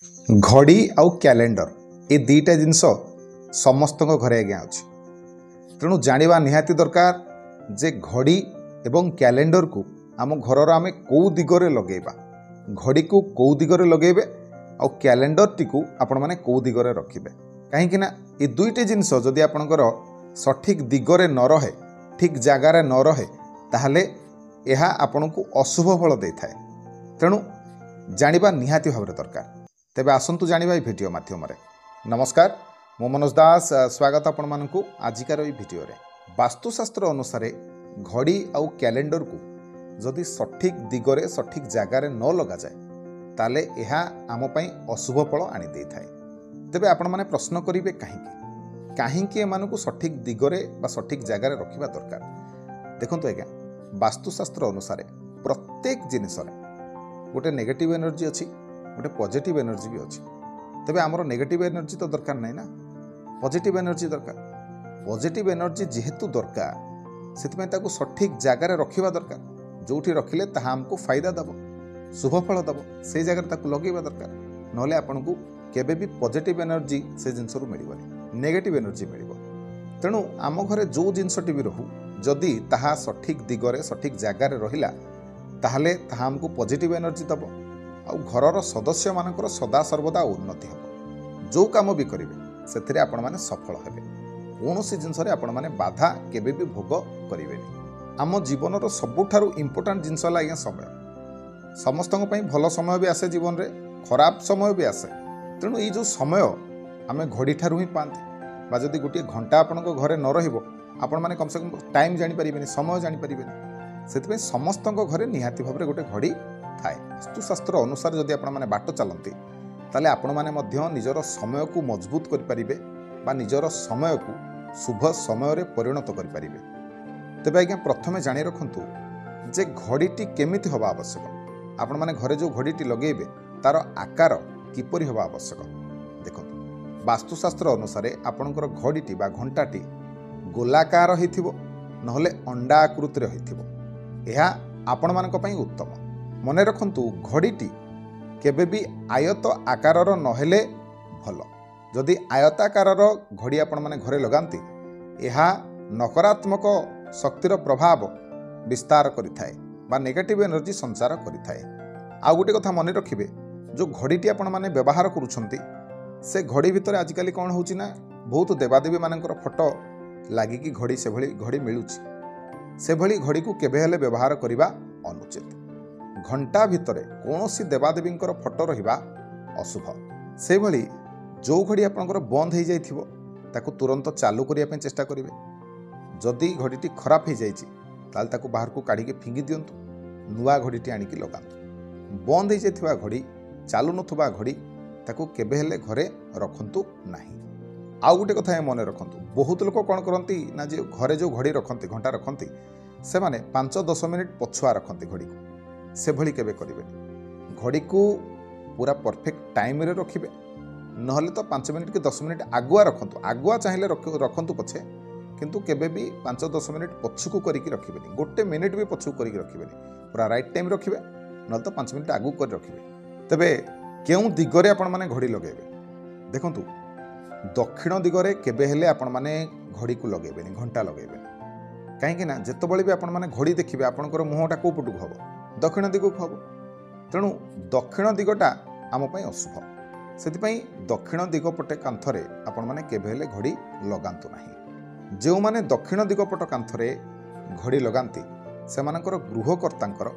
घड़ी आउ कैलेंडर ये दुईटा जिनस समस्त घरे आज्ञा अच्छे तेणु जाना निहाती दरकार जे घड़ी एवं कैलेंडर को आम घर आम कौ दिगरे लगेबा घड़ी को कौ दिगरे लगेबे आउ कैलेंडर टी को आपण माने कौ दिगरे रखिबे कहीं ये दुईटे जिनस जदि आपणकर सठिक दिगरे न रहे ठीक जगार न रहे ताहले यह आपण को अशुभ फल दे थाए तेणु जानिबा निहाती भाव दरकार तेबे आसंतु जानिबा भिडियो माध्यम नमस्कार मो मनोज दास स्वागत आपण मानकु आजिकार ये भिडियो रे वास्तुशास्त्र अनुसार घड़ी आउ कैलेंडर को जदि सठिक दिगरे सठिक जगार न लगा जाए ताले यह आम पई अशुभ फल आनी दे थाए तेबे आपण माने प्रश्न करिवे काहींकि एमानकु सठिक दिगरे बा सठिक जगार रखिबा दरकार देखंतु आज्ञा वास्तुशास्त्र अनुसार प्रत्येक जिनिस गोटे नेगेटिव एनर्जी अच्छी गोटे पॉजिटिव एनर्जी भी अच्छी तेबे आमर नेगेटिव एनर्जी तो दरकार नहीं ना पॉजिटिव एनर्जी दरकार पॉजिटिव एनर्जी जेहेतु दरकार से ताकू सठिक जगार रखिबा दरकार जोठी रखिले ताहा हमको फायदा दब शुभ फल दब से जगह ताकू लगेबा दरकार नले आपनकु केबे भी पॉजिटिव एनर्जी से जिनस रु मिलिबनी नेगेटिव एनर्जी मिलिबो तेणु आम घरे जो जिनसटी भी रहू जदि ताहा सठिक दिगरे सठिक जगार रहिला ताहले ताहा हमको पॉजिटिव एनर्जी दब आ घरर सदस्य मानकर सदा सर्वदा उन्नति हम जो काम भी करेंगे से आपण मैंने सफल हेबे कौन सी जिनस आपण मैंने बाधा केबे भी भोग करेंगे आम जीवन सबुठारु इम्पोर्टाट जिनस है समय समस्त भल समय भी आसे जीवन रे खराब समय भी आसे तेणु ये जो समय आम घड़ी ठारू ही पाते बा जदि गोटे घंटा आपण घरे न रहिबो आपण माने कम से कम टाइम जानी परिबेनी समय जानी परिबेनी सेति समस्त घरे निहाती भाव गोटे घड़ी थाए वास्तुशास्त्र अनुसार जदि आपण माने बाट चलती ताले आपण माने मध्य निजर समय को मजबूत करि परिबे बा निजर समय को शुभ समय रे परिणत करि परिबे तेबे आज्ञा प्रथमे जानि रखंतु जे घड़ीटी केमिति होबा आवश्यक आपण माने घरे जो घड़ीटी लगेबे तार आकार किपरि होबा आवश्यक देखंतु वास्तुशास्त्र अनुसार आपणकर घड़ीटी बा घंटाटी गोलाकार होइथिबो नहले अंडा आकृतिर होइथिबो एहा आपण मानक पई उत्तम मने रखंतु घड़ीटी केबे भी आयत आकारर नहेले भल जदि आयताकारर घड़ी आपण माने घरे लगांती एहा नकारात्मक शक्तिर प्रभाव विस्तार करिथाए बा नेगेटिव एनर्जी संचार करिथाए आ गोटे कथा मने रखिबे जो घड़ीटी आपण माने व्यवहार करूछंती से घड़ी भितर आजिकाली कौन होउची ना बहुत देवादेवी मानकर फोटो लागिकी घड़ी से भली घड़ी मिलुची से भली घड़ी को केबे हेले व्यवहार करिबा अनुचित घंटा भितरे कौन सी देवादेवी फोटो रहिबा अशुभ से भली जो घड़ी आपंकर बंद हो जाइथिबो ताकू तुरंत चालू करिया चेष्टा करिवे जदि घड़ीटी खराब हो जाइछि ताल ताकू बाहर को काढ़ी फिंगी दियंतु नुआ घड़ीटी आनिकी लगांतु बंद हो जाइथिबा घड़ी चालू नथुबा घड़ी ताकू केबे हेले घरे रखंतु नाही आउ गोटे कथा मन रखंतु बहुत लोक कौन करती ना जे घरे जो घड़ी रखती घंटा रखती से माने 5-10 मिनिट पछुआ रखती घड़ी को से भली केबे करिबेनी घड़ी को पूरा परफेक्ट टाइम रे रखिबे नहले तो 5 मिनिट कि 10 मिनिट आगुआ रखंतु आगुआ चाहिए रखंतु पछे किंतु केबे भी 5-10 मिनिट पछुकू करिकी रखिबेनी गोटे मिनिट भी पछुकू करिकी रखिबेनी पूरा राइट टाइम रखिबे नहले तो 5 मिनिट आगु कर रखिबे तेबे केउं दिगरे आपण माने घड़ी लगेबे देखंतु दक्षिण दिगरे केबे हेले आपण माने घड़ी को लगेबेनी घंटा लगेबेनी कहीं ना जेतबळे भी आपण माने घड़ी देखिबे आपणकर मुहटा को पटुक हबो दक्षिण दिग को हबो तेणु दक्षिण दिगटा आम पई अशुभ सेतिपई दक्षिण दिग पटे कांथरे आपण माने केबे हेले घड़ी लगांतु नाही जो माने दक्षिण दिग पट कांथरे घड़ी लगांती सेमानकर गृहकर्तांकर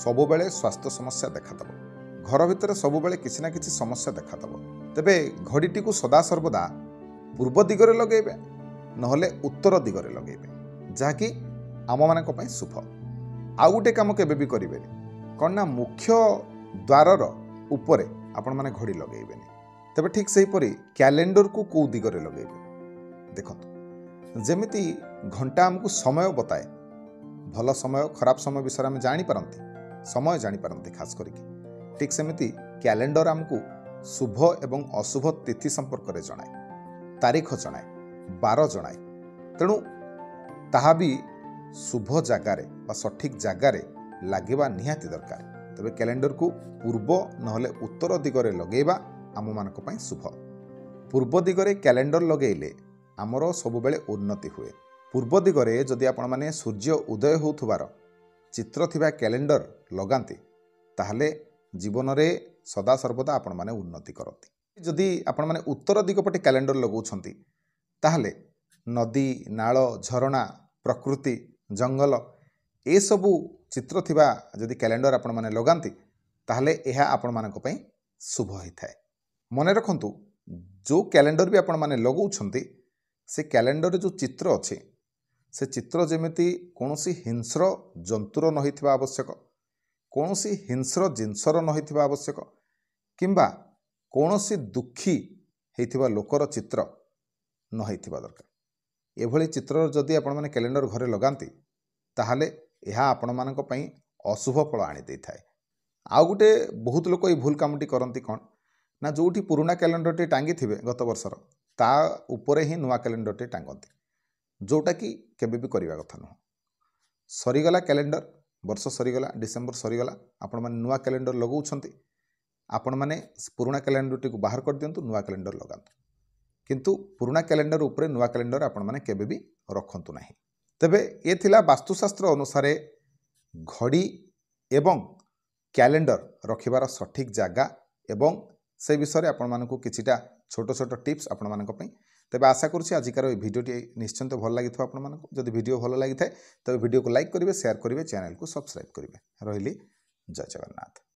सबु बेले स्वास्थ्य समस्या देखादब घर भितर सबु बेले किछि ना किछि समस्या देखादब तेबे घड़ीटी को सदा सर्वदा पूर्व दिगरे लगेबे नहले उत्तर दिगरे लगेबे जहाँकि आम मानक पई शुभ आउ गोटे काम केबे भी करिवेनी कौन ना मुख्य द्वारर उपरे आपण माने घड़ी लगेबेनी तेबे ठीक सही परी कैलेंडर को कौ दिगरे लगेबे देखंतु जेमिति घंटा हमको समय बताए भल समय खराब समय विषय में जानी पारंती समय जानी पारंती खास करिकी ठीक सेमिति कैलेंडर हमको शुभ एवं अशुभ तिथि संपर्क में जनाए तारीख जनाए बार जनाए तेणु ताहा भी शुभ जगार सठिक जगार लगे निहाती दरकार तेबे कैलेंडर को पूर्व नहले उत्तर दिगरे लगेबा आममानक पई शुभ। पूर्व दिगरे कैलेंडर लगेले आमर सबुबेले उन्नति हुए। पूर्व दिगरे जदि आपण माने सूर्य उदय होउथुबार चित्र थिबा कैलेंडर लगाते ताहले जीवन रे सदा सर्वदा आपण माने उन्नति करती। जदि आपण माने उत्तर दिग पटे कैलेंडर लगाउछंती ताहले नदी नाल झरणा प्रकृति जंगल ए सबु चित्र थिबा जदि कैलेंडर आपण माने लगांती ताहले एहा आपण मानक पई शुभ होइथाय। मने रखंतु जो कैलेंडर भी आपण माने लगाउछंती से कैलेंडर जो चित्र अच्छे से चित्र जेमिति कौनसी हिंस्र जंतुर न होइथिबा आवश्यक, कौनसी हिंस्र जिनसर न होइथिबा आवश्यक, किंबा कौनसी दुखी होइथिबा लोकर चित्र न होइथिबा दरकार। एभली चित्र जदि आपण माने कैलेंडर घरे लगांती ताहले एहा आपण मानक पई अशुभ फल आनी देइथाय। आ गुटे बहुत लोक ई भूल कामटी करंती कोन ना जोठी पुराना कैलेंडर टे टांगी थिबे गत वर्षर ता उपरे ही नुआ कैलेंडर टे टांगती, जोटा कि केबे भी करिवा कथा न। सरीगला कैलेंडर वर्ष सरीगला डिसेंबर सरीगला आपण माने नुआ कैलेंडर लगाउछंती आपण माने पुराना कैलेंडर टी को बाहर कर दियंतु नुआ कैलेंडर लगांतु, किंतु पुराना कैलेंडर उपरे नुआ कैलेंडर आपण माने केबे भी रखंतु नाही। तबे ए थिला वास्तुशास्त्र अनुसार घड़ी एवं कैलेंडर रखिबार सठिक जगह एवं से विषय आपण मानकु किछिटा छोट छोट टिप्स आपण मानक पई। तबे आशा करूछि आजिकार भिडियोटी निश्चिंत भल लागिथो आपण मानकु। जदि भिडियो भल लागिथाय तबे भिडियो को लाइक करिवे, शेयर करिवे, चैनल को सब्सक्राइब करिवे। रहिली जय जगन्नाथ।